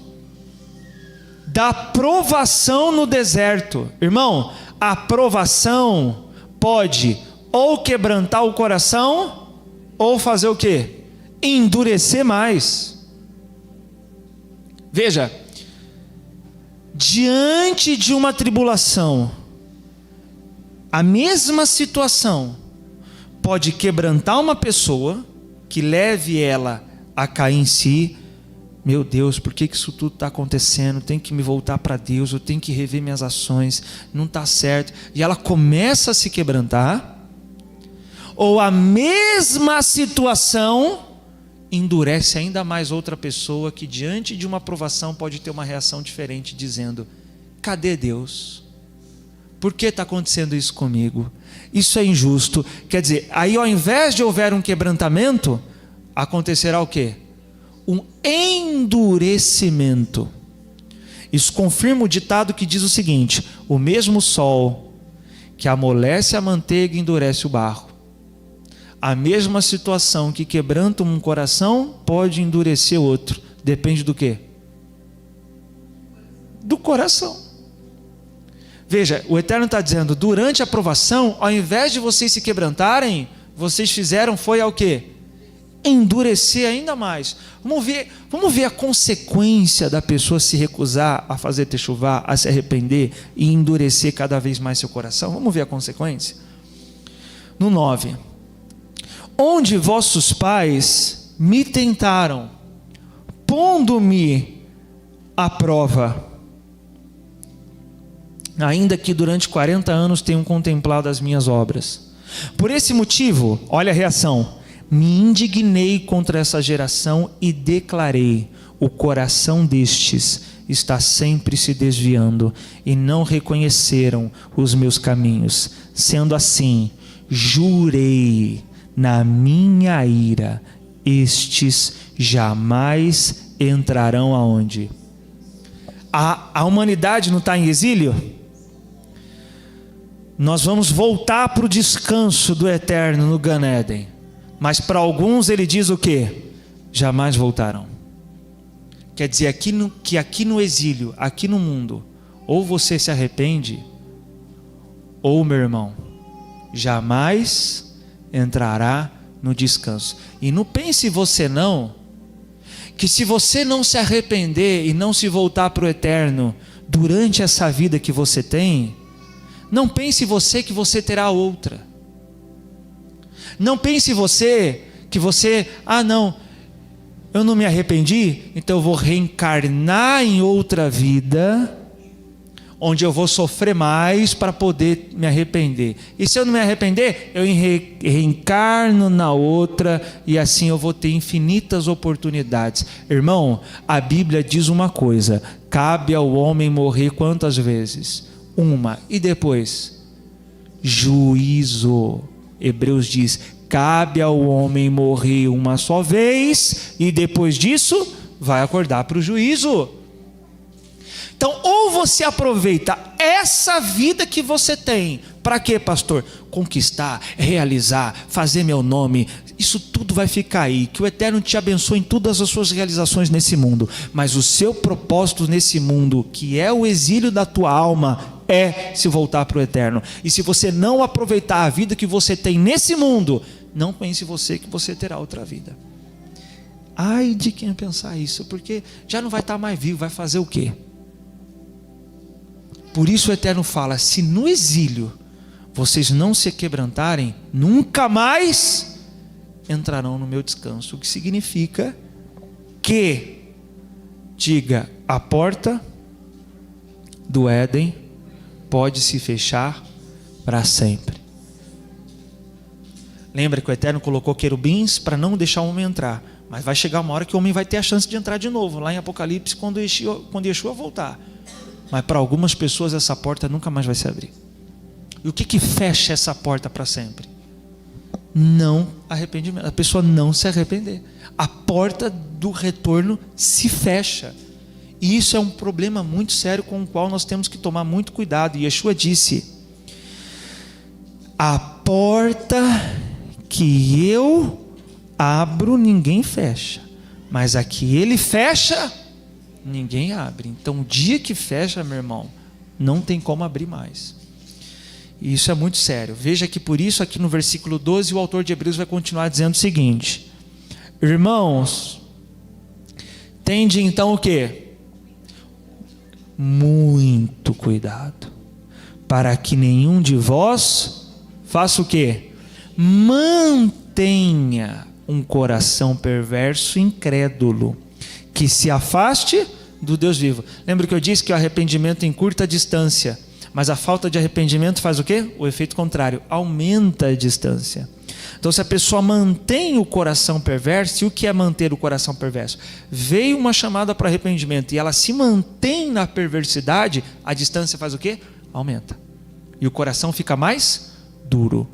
A: Da provação no deserto. Irmão, a provação pode ou quebrantar o coração, ou fazer o quê? Endurecer mais. Veja, diante de uma tribulação, a mesma situação pode quebrantar uma pessoa, que leve ela a cair em si. Meu Deus, por que isso tudo está acontecendo? Eu tenho que me voltar para Deus, eu tenho que rever minhas ações, não está certo. E ela começa a se quebrantar. Ou a mesma situação endurece ainda mais outra pessoa que diante de uma provação pode ter uma reação diferente, dizendo: cadê Deus? Por que está acontecendo isso comigo? Isso é injusto. Quer dizer, aí ao invés de houver um quebrantamento, acontecerá o quê? Um endurecimento. Isso confirma o ditado que diz o seguinte: o mesmo sol que amolece a manteiga endurece o barro. A mesma situação que quebranta um coração pode endurecer outro. Depende do quê? Do coração. Veja, o Eterno está dizendo: durante a provação, ao invés de vocês se quebrantarem, vocês fizeram foi ao quê? Endurecer ainda mais. Vamos ver a consequência da pessoa se recusar a fazer techuvá, a se arrepender e endurecer cada vez mais seu coração. Vamos ver a consequência? No 9: onde vossos pais me tentaram, pondo-me à prova, ainda que durante 40 anos tenham contemplado as minhas obras. Por esse motivo, olha a reação: me indignei contra essa geração e declarei: o coração destes está sempre se desviando e não reconheceram os meus caminhos. Sendo assim, jurei na minha ira: estes jamais entrarão aonde? A humanidade não está em exílio? Nós vamos voltar para o descanso do Eterno no Gan Eden. Mas para alguns ele diz o quê? Jamais voltarão. Quer dizer, que aqui no exílio, aqui no mundo, ou você se arrepende, ou, meu irmão, jamais entrará no descanso. E não pense você não, que se você não se arrepender e não se voltar para o Eterno durante essa vida que você tem, não pense você que você terá outra. Não pense você que você, não, eu não me arrependi, então eu vou reencarnar em outra vida, onde eu vou sofrer mais para poder me arrepender. E se eu não me arrepender, eu reencarno na outra, e assim eu vou ter infinitas oportunidades. Irmão, a Bíblia diz uma coisa: cabe ao homem morrer quantas vezes? Uma. E depois? Juízo. Hebreus diz: cabe ao homem morrer uma só vez, e depois disso vai acordar para o juízo. Então, ou você aproveita essa vida que você tem, para quê, pastor? Conquistar, realizar, fazer meu nome, isso tudo vai ficar aí. Que o Eterno te abençoe em todas as suas realizações nesse mundo, mas o seu propósito nesse mundo, que é o exílio da tua alma, é se voltar para o Eterno. E se você não aproveitar a vida que você tem nesse mundo, não pense você que você terá outra vida. Ai de quem pensar isso, porque já não vai estar mais vivo, vai fazer o quê? Por isso o Eterno fala: se no exílio vocês não se quebrantarem, nunca mais entrarão no meu descanso. O que significa que, diga, a porta do Éden pode se fechar para sempre. Lembra que o Eterno colocou querubins para não deixar o homem entrar, mas vai chegar uma hora que o homem vai ter a chance de entrar de novo, lá em Apocalipse, quando Yeshua voltar. Mas para algumas pessoas essa porta nunca mais vai se abrir. E o que fecha essa porta para sempre? Não arrependimento. A pessoa não se arrepender. A porta do retorno se fecha. E isso é um problema muito sério com o qual nós temos que tomar muito cuidado. E Yeshua disse: a porta que eu abro ninguém fecha, mas a que ele fecha ninguém abre. Então o dia que fecha, meu irmão, não tem como abrir mais. E isso é muito sério. Veja que por isso aqui no versículo 12 o autor de Hebreus vai continuar dizendo o seguinte: irmãos, tende então o quê? Muito cuidado, para que nenhum de vós faça o quê? Mantenha um coração perverso e incrédulo, que se afaste do Deus vivo. Lembra que eu disse que o arrependimento encurta a distância, mas a falta de arrependimento faz o quê? O efeito contrário, aumenta a distância. Então, se a pessoa mantém o coração perverso, e o que é manter o coração perverso? Veio uma chamada para arrependimento e ela se mantém na perversidade, a distância faz o quê? Aumenta. E o coração fica mais duro.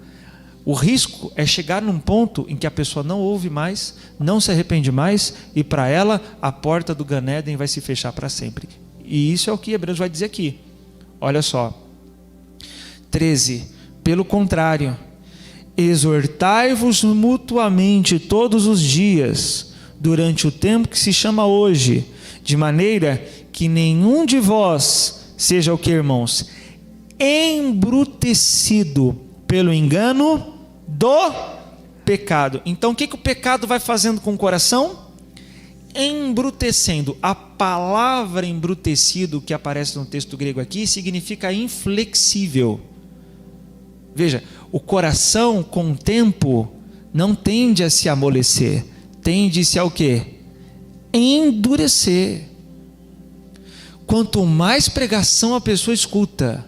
A: O risco é chegar num ponto em que a pessoa não ouve mais, não se arrepende mais, e para ela a porta do Gan Eden vai se fechar para sempre. E isso é o que Hebreus vai dizer aqui. Olha só. 13. Pelo contrário, exortai-vos mutuamente todos os dias, durante o tempo que se chama hoje, de maneira que nenhum de vós seja o que, irmãos? Embrutecido pelo engano do pecado. Então o que o pecado vai fazendo com o coração? Embrutecendo. A palavra embrutecido que aparece no texto grego aqui significa inflexível. Veja, o coração com o tempo não tende a se amolecer, tende-se ao quê? Endurecer. Quanto mais pregação a pessoa escuta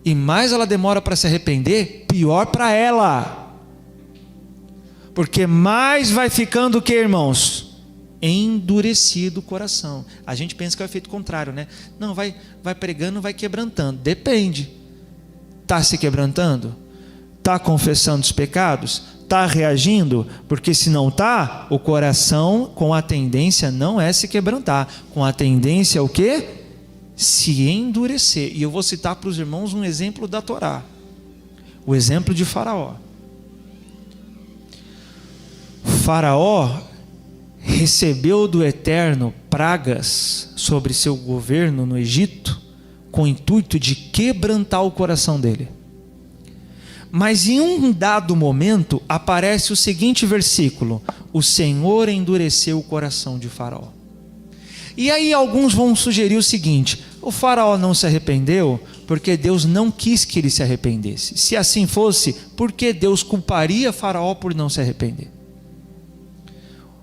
A: e mais ela demora para se arrepender, pior para ela. Porque mais vai ficando o que, irmãos? Endurecido o coração. A gente pensa que é o efeito contrário, né? Não, vai pregando, vai quebrantando. Depende. Está se quebrantando? Está confessando os pecados? Está reagindo? Porque se não está, o coração com a tendência não é se quebrantar. Com a tendência o quê? Se endurecer. E eu vou citar para os irmãos um exemplo da Torá. O exemplo de Faraó. Faraó recebeu do Eterno pragas sobre seu governo no Egito, com o intuito de quebrantar o coração dele. Mas em um dado momento aparece o seguinte versículo: o Senhor endureceu o coração de Faraó. E aí alguns vão sugerir o seguinte: o Faraó não se arrependeu porque Deus não quis que ele se arrependesse. Se assim fosse, por que Deus culparia Faraó por não se arrepender?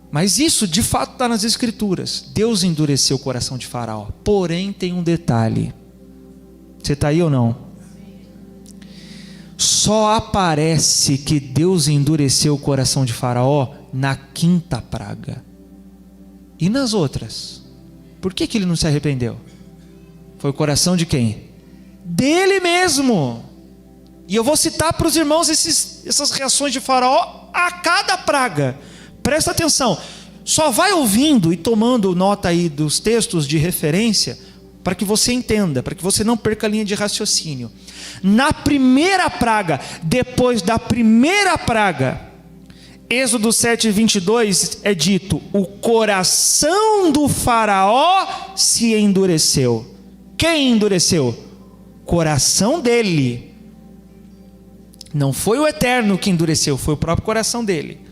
A: Mas isso de fato está nas Escrituras. Deus endureceu o coração de Faraó. Porém tem um detalhe. Você está aí ou não? Só aparece que Deus endureceu o coração de Faraó na quinta praga. E nas outras? Por que ele não se arrependeu? Foi o coração de quem? Dele mesmo. E eu vou citar para os irmãos essas reações de Faraó a cada praga. Presta atenção. Só vai ouvindo e tomando nota aí dos textos de referência para que você entenda, para que você não perca a linha de raciocínio. Na primeira praga, depois da primeira praga, Êxodo 7:22 é dito: o coração do Faraó se endureceu. Quem endureceu? Coração dele. Não foi o Eterno que endureceu, foi o próprio coração dele.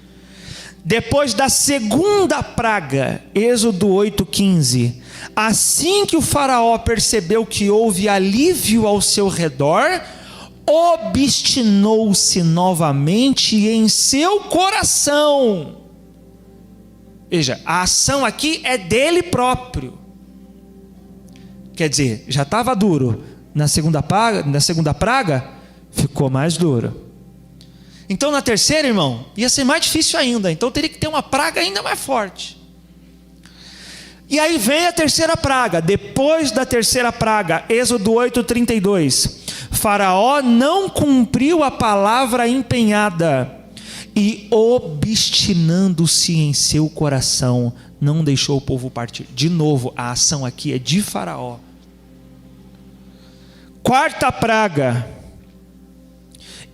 A: Depois da segunda praga, Êxodo 8:15, assim que o Faraó percebeu que houve alívio ao seu redor, obstinou-se novamente em seu coração. Veja, a ação aqui é dele próprio. Quer dizer, já estava duro. Na segunda praga, ficou mais duro. Então na terceira, irmão, ia ser mais difícil ainda. Então teria que ter uma praga ainda mais forte. E aí vem a terceira praga. Depois da terceira praga, Êxodo 8:32, Faraó não cumpriu a palavra empenhada e, obstinando-se em seu coração, não deixou o povo partir. De novo, a ação aqui é de Faraó. Quarta praga,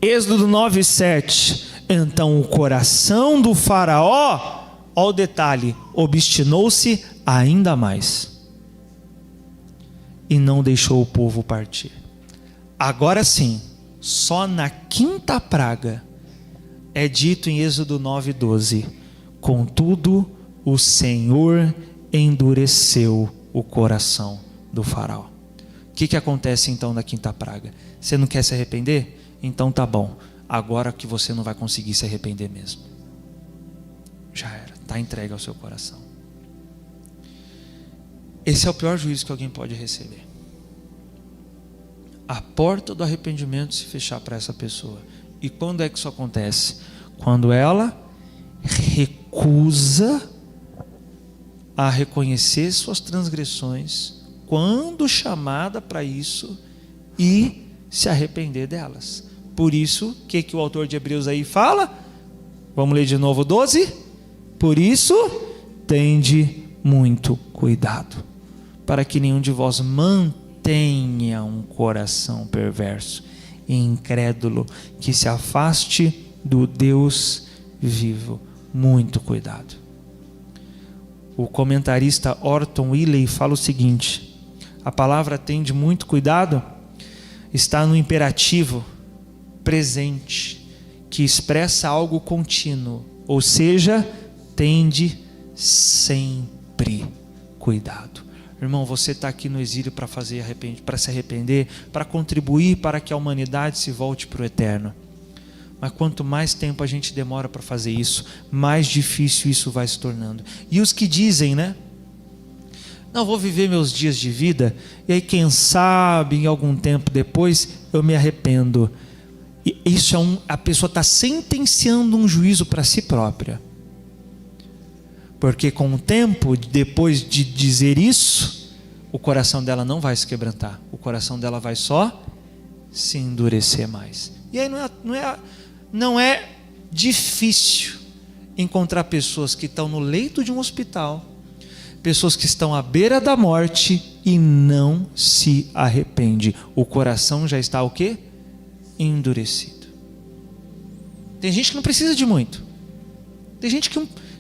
A: Êxodo 9:7, então o coração do Faraó, olha o detalhe, obstinou-se ainda mais e não deixou o povo partir. Agora sim, só na quinta praga é dito em Êxodo 9:12, contudo o Senhor endureceu o coração do Faraó. O que acontece então na quinta praga? Você não quer se arrepender? Então tá bom, agora que você não vai conseguir se arrepender mesmo. Já era, está entregue ao seu coração. Esse é o pior juízo que alguém pode receber. A porta do arrependimento se fechar para essa pessoa. E quando é que isso acontece? Quando ela recusa a reconhecer suas transgressões, quando chamada para isso, e se arrepender delas. Por isso, o que o autor de Hebreus aí fala? Vamos ler de novo 12? Por isso, tende muito cuidado, para que nenhum de vós mantenha um coração perverso e incrédulo, que se afaste do Deus vivo. Muito cuidado. O comentarista Orton Willey fala o seguinte: a palavra tende muito cuidado está no imperativo presente, que expressa algo contínuo, ou seja, tende sempre cuidado. Irmão, você está aqui no exílio para se arrepender, para contribuir para que a humanidade se volte para o eterno. Mas quanto mais tempo a gente demora para fazer isso, mais difícil isso vai se tornando. E os que dizem, né? Não, vou viver meus dias de vida, e aí quem sabe, em algum tempo depois, eu me arrependo. E isso a pessoa está sentenciando um juízo para si própria. Porque com o tempo, depois de dizer isso, o coração dela não vai se quebrantar. O coração dela vai só se endurecer mais. E aí não é difícil encontrar pessoas que estão no leito de um hospital, pessoas que estão à beira da morte e não se arrependem. O coração já está o quê? Endurecido. Tem gente que não precisa de muito.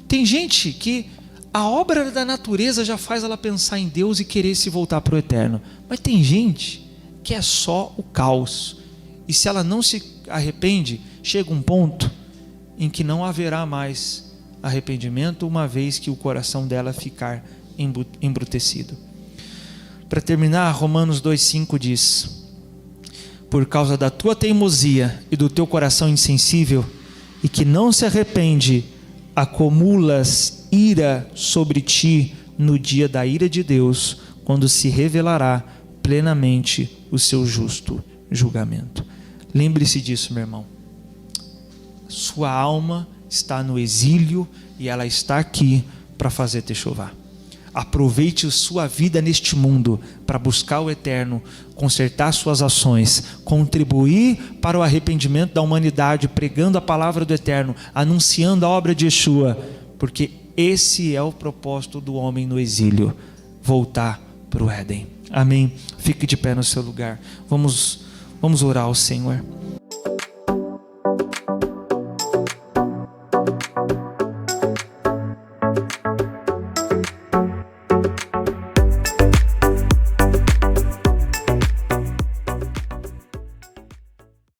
A: Tem gente que a obra da natureza já faz ela pensar em Deus e querer se voltar para o eterno. Mas tem gente que é só o caos. E se ela não se arrepende, chega um ponto em que não haverá mais arrependimento, uma vez que o coração dela ficar embrutecido. Para terminar, Romanos 2,5 diz: por causa da tua teimosia e do teu coração insensível, e que não se arrepende, acumulas ira sobre ti no dia da ira de Deus, quando se revelará plenamente o seu justo julgamento. Lembre-se disso, meu irmão. Sua alma está no exílio e ela está aqui para fazer techuvá. Aproveite sua vida neste mundo para buscar o eterno, consertar suas ações, contribuir para o arrependimento da humanidade, pregando a palavra do eterno, anunciando a obra de Yeshua, porque esse é o propósito do homem no exílio, voltar para o Éden. Amém? Fique de pé no seu lugar. Vamos orar ao Senhor.